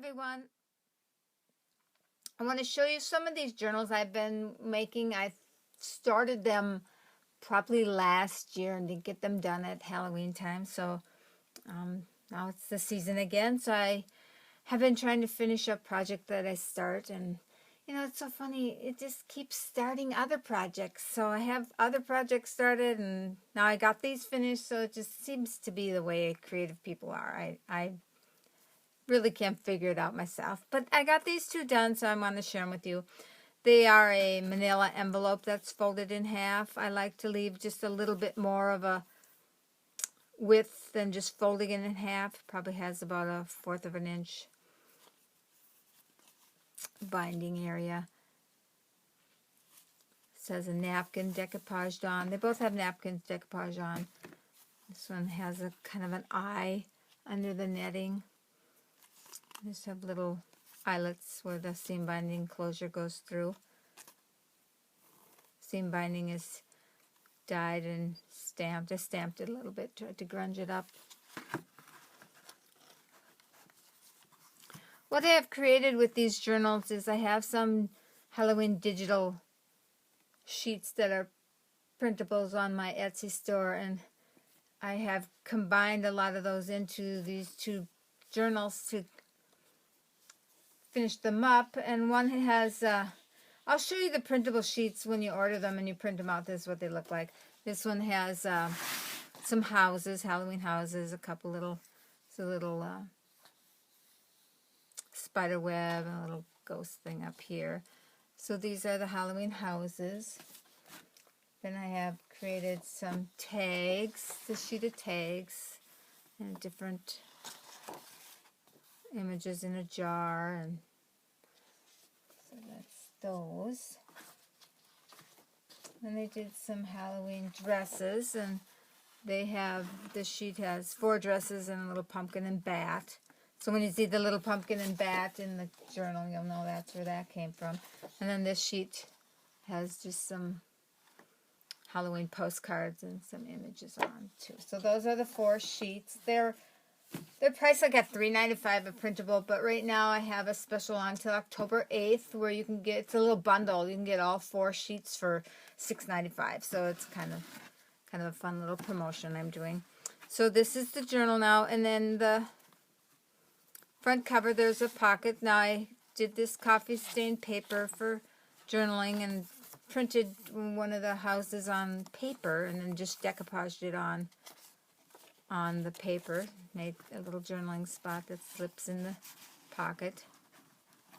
everyone. I want to show you some of these journals I've been making. I started them probably last year and didn't get them done at Halloween time. So now it's the season again. So I have been trying to finish a project that I start. And, you know, it's so funny. It just keeps starting other projects. So I have other projects started and now I got these finished. So it just seems to be the way creative people are. I really can't figure it out myself. But I got these two done, so I'm going to share them with you. They are a manila envelope that's folded in half. I like to leave just a little bit more of a width than just folding it in half. Probably has about 1/4 of an inch binding area. It says a napkin decoupaged on. They both have napkins decoupaged on. This one has a kind of an eye under the netting. Just have little eyelets where the seam binding closure goes through. Seam binding is dyed and stamped. I stamped it a little bit, tried to grunge it up. What I have created with these journals is I have some Halloween digital sheets that are printables on my Etsy store, and I have combined a lot of those into these two journals to finish them up. And one has I'll show you the printable sheets when you order them and you print them out. This is what they look like. This one has some houses, Halloween houses, a couple little spider web and a little ghost thing up here. So these are the Halloween houses. Then I have created some tags, this sheet of tags, and different images in a jar, and so that's those. Then I did some Halloween dresses, and they have, this sheet has 4 dresses and a little pumpkin and bat. So when you see the little pumpkin and bat in the journal, you'll know that's where that came from. And then this sheet has just some Halloween postcards and some images on too. So those are the 4 sheets. They're priced like at $3.95 a printable, but right now I have a special on until October 8th where you can get, it's a little bundle. You can get all 4 sheets for $6.95. So it's kind of a fun little promotion I'm doing. So this is the journal now, and then the front cover, there's a pocket. Now I did this coffee stained paper for journaling and printed one of the houses on paper and then just decoupaged it on the paper. Made a little journaling spot that slips in the pocket.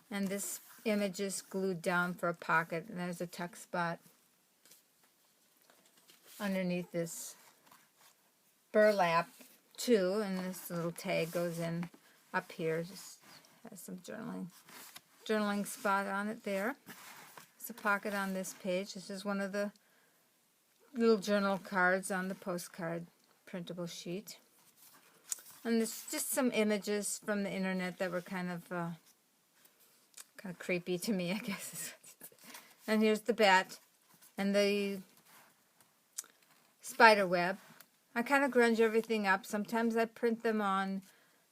And this image is glued down for a pocket, and there's a tuck spot underneath this burlap too, and this little tag goes in up here. Just has some journaling spot on it there. There's a pocket on this page. This is one of the little journal cards on the postcard printable sheet. And there's just some images from the internet that were kind of creepy to me, I guess. And here's the bat and the spider web. I kind of grunge everything up. Sometimes I print them on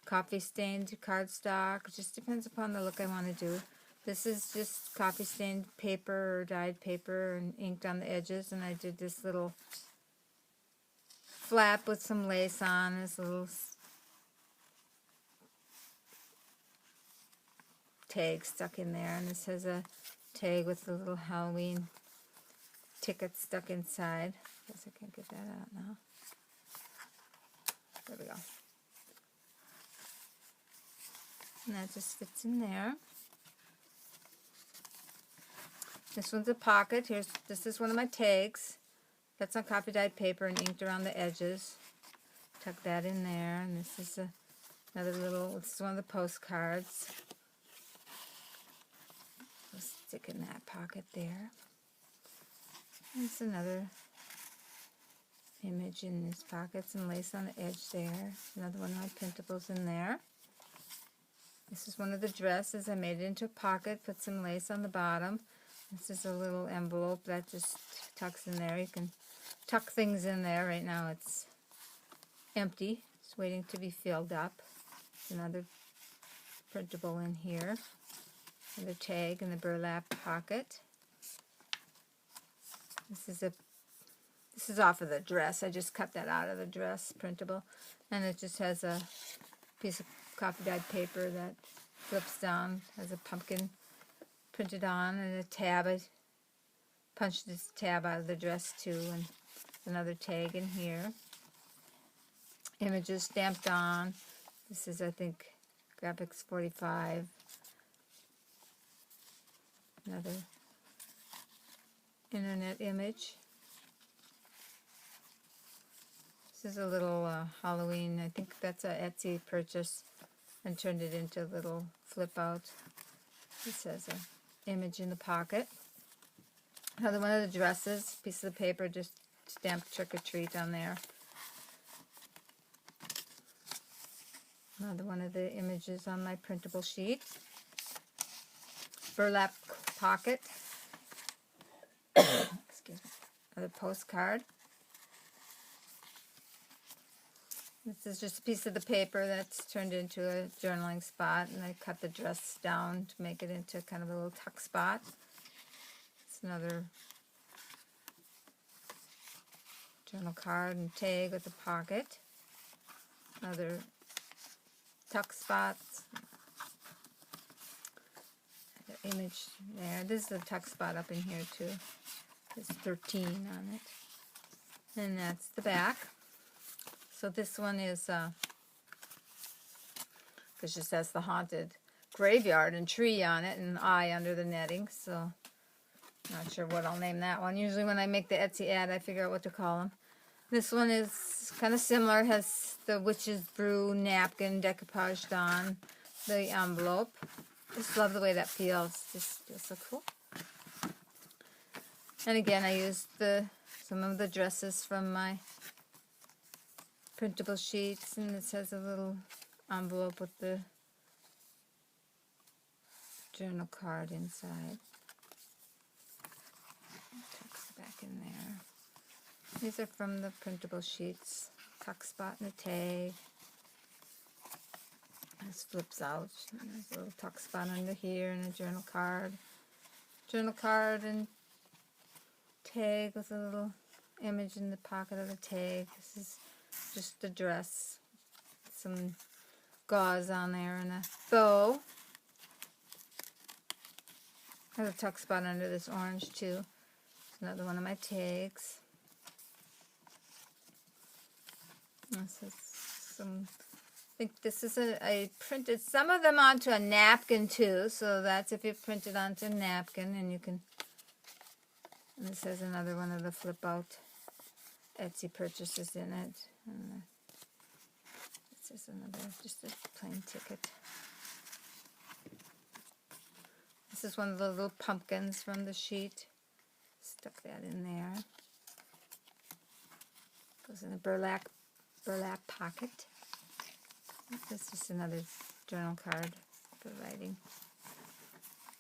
coffee stained cardstock. It just depends upon the look I want to do. This is just coffee stained paper or dyed paper and inked on the edges, and I did this little flap with some lace on, this little tag stuck in there, and this has a tag with a little Halloween ticket stuck inside. Guess I can't get that out now. There we go. And that just fits in there. This one's a pocket. This is one of my tags. That's on copy dyed paper and inked around the edges. Tuck that in there. And this is another little, this is one of the postcards. I'll stick in that pocket there. There's another image in this pocket, some lace on the edge there. Another one of my printables in there. This is one of the dresses. I made it into a pocket, put some lace on the bottom. This is a little envelope that just tucks in there. You can tuck things in there. Right now it's empty. It's waiting to be filled up. Another printable in here. Another tag in the burlap pocket. This is off of the dress. I just cut that out of the dress, printable. And it just has a piece of coffee dyed paper that flips down, has a pumpkin printed on, and a tab. I punched this tab out of the dress too, and another tag in here. Images stamped on. This is, I think, Graphics 45. Another internet image. This is a little Halloween, I think that's a Etsy purchase, and turned it into a little flip out. This has an image in the pocket. Another one of the dresses, piece of the paper, just stamped trick or treat on there. Another one of the images on my printable sheet. Burlap pocket. Excuse me. Another postcard. This is just a piece of the paper that's turned into a journaling spot, and I cut the dress down to make it into kind of a little tuck spot. It's another journal card and tag with a pocket. Another tuck spots. The image there. This is a tuck spot up in here too. There's 13 on it. And that's the back. So this one is, because it just has the haunted graveyard and tree on it, and eye under the netting, so not sure what I'll name that one. Usually when I make the Etsy ad, I figure out what to call them. This one is kind of similar, has the witch's brew napkin decoupaged on the envelope. Just love the way that feels. Just feels so cool. And again, I used some of the dresses from my printable sheets, and this has a little envelope with the journal card inside. Tucks back in there. These are from the printable sheets. Tuck spot and a tag. This flips out. There's a little tuck spot under here and a journal card. Journal card and tag with a little image in the pocket of the tag. This is just the dress. Some gauze on there and a bow. Has a tuck spot under this orange too. Another one of my tags. This is some, I think this is I printed some of them onto a napkin too, so that's if you print it onto a napkin, and you can, and this has another one of the flip out Etsy purchases in it. And this is another, just a plain ticket. This is one of the little pumpkins from the sheet. Stuck that in there. Goes in a burlap pocket. This is another journal card for writing.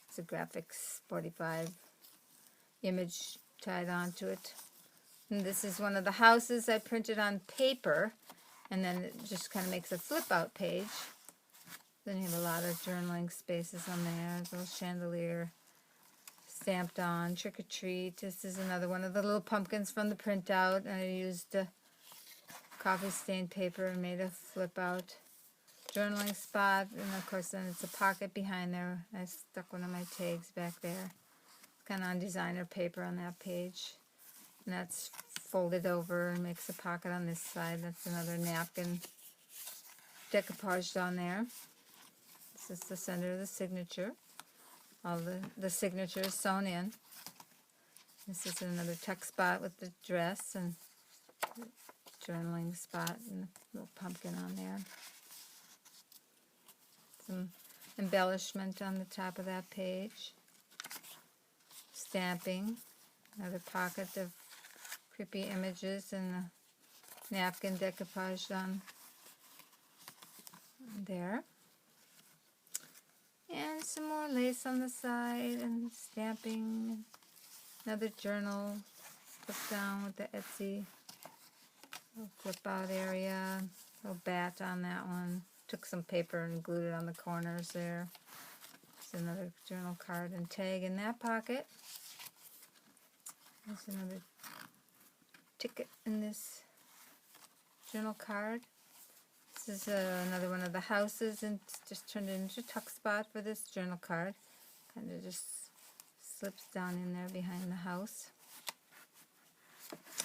It's a Graphics 45 image tied onto it. And this is one of the houses I printed on paper, and then it just kind of makes a flip out page. Then you have a lot of journaling spaces on there. A little chandelier stamped on, trick or treat. This is another one of the little pumpkins from the printout. I used coffee stained paper and made a flip out journaling spot, and of course then it's a pocket behind there. I stuck one of my tags back there. It's kind of on designer paper on that page, and that's folded over and makes a pocket on this side. That's another napkin decoupaged on there. This is the center of the signature. All the signature is sewn in. This is another tuck spot with the dress and journaling spot and a little pumpkin on there. Some embellishment on the top of that page. Stamping. Another pocket of creepy images and a napkin decoupaged on there. And some more lace on the side and stamping. Another journal tucked down with the Etsy little flip out area. Little bat on that one. took some paper and glued it on the corners there. There's another journal card and tag in that pocket. There's another ticket in this journal card. This is another one of the houses, and it's just turned into a tuck spot for this journal card. Kind of just slips down in there behind the house.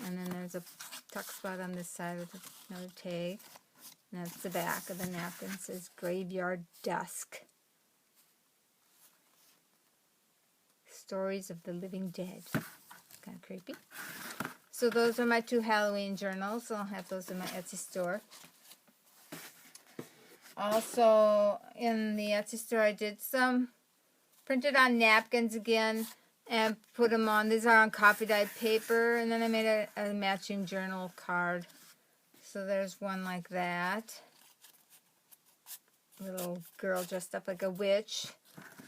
And then there's a tuck spot on this side with another tag. And that's the back of the napkin. It says Graveyard Dusk. Stories of the Living Dead. Kind of creepy. So those are my 2 Halloween journals. I'll have those in my Etsy store. Also, in the Etsy store, I did some printed on napkins again and put them on. These are on coffee dyed paper, and then I made a matching journal card. So there's one like that. Little girl dressed up like a witch.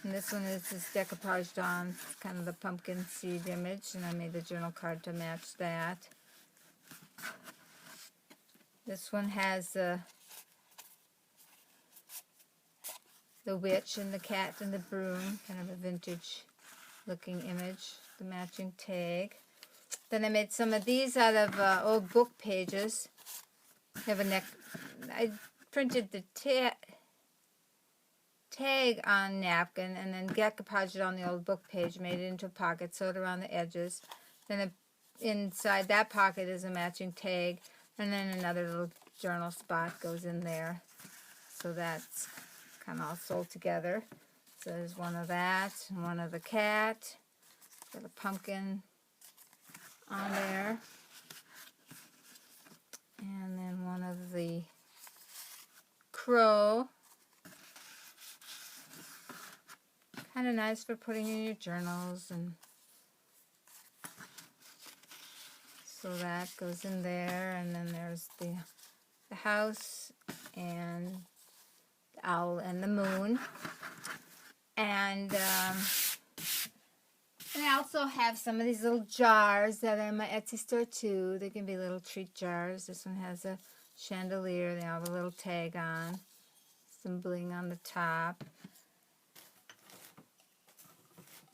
And this one is this decoupage dawn, kind of the pumpkin seed image, and I made the journal card to match that. This one has the witch and the cat and the broom, kind of a vintage looking image, the matching tag. Then I made some of these out of old book pages. I printed the tag on napkin and then decoupaged it on the old book page, made it into a pocket, sewed around the edges. Then inside that pocket is a matching tag, and then another little journal spot goes in there. So that's kind of all sold together. So there's one of that, and one of the cat, got a pumpkin on there, and then one of the crow. Kind of nice for putting in your journals, and so that goes in there. And then there's the house and the owl and the moon. And I also have some of these little jars that are in my Etsy store too. They can be little treat jars. This one has a chandelier. They have a little tag on, some bling on the top.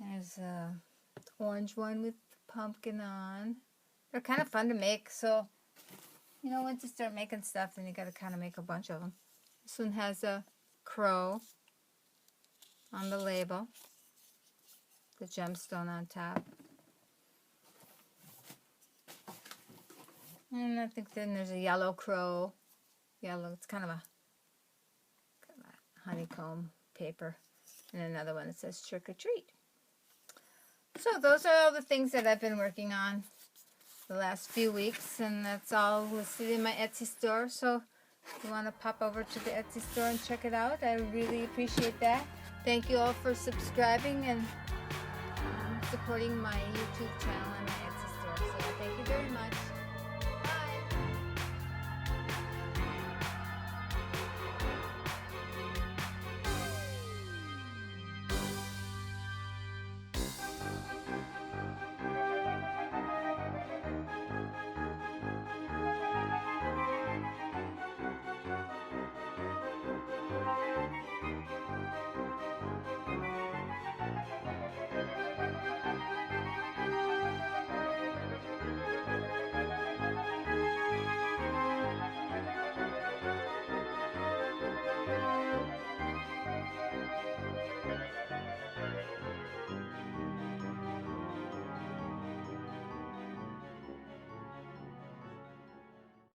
There's a orange one with pumpkin on. They're kind of fun to make, so once you start making stuff, then you got to kind of make a bunch of them. This one has a crow on the label, the gemstone on top. And I think then there's a yellow crow. Yellow, it's kind of a honeycomb paper. And another one that says trick or treat. So those are all the things that I've been working on the last few weeks, and that's all listed in my Etsy store. So if you want to pop over to the Etsy store and check it out, I really appreciate that. Thank you all for subscribing and supporting my YouTube channel and my Etsy store. So thank you very much.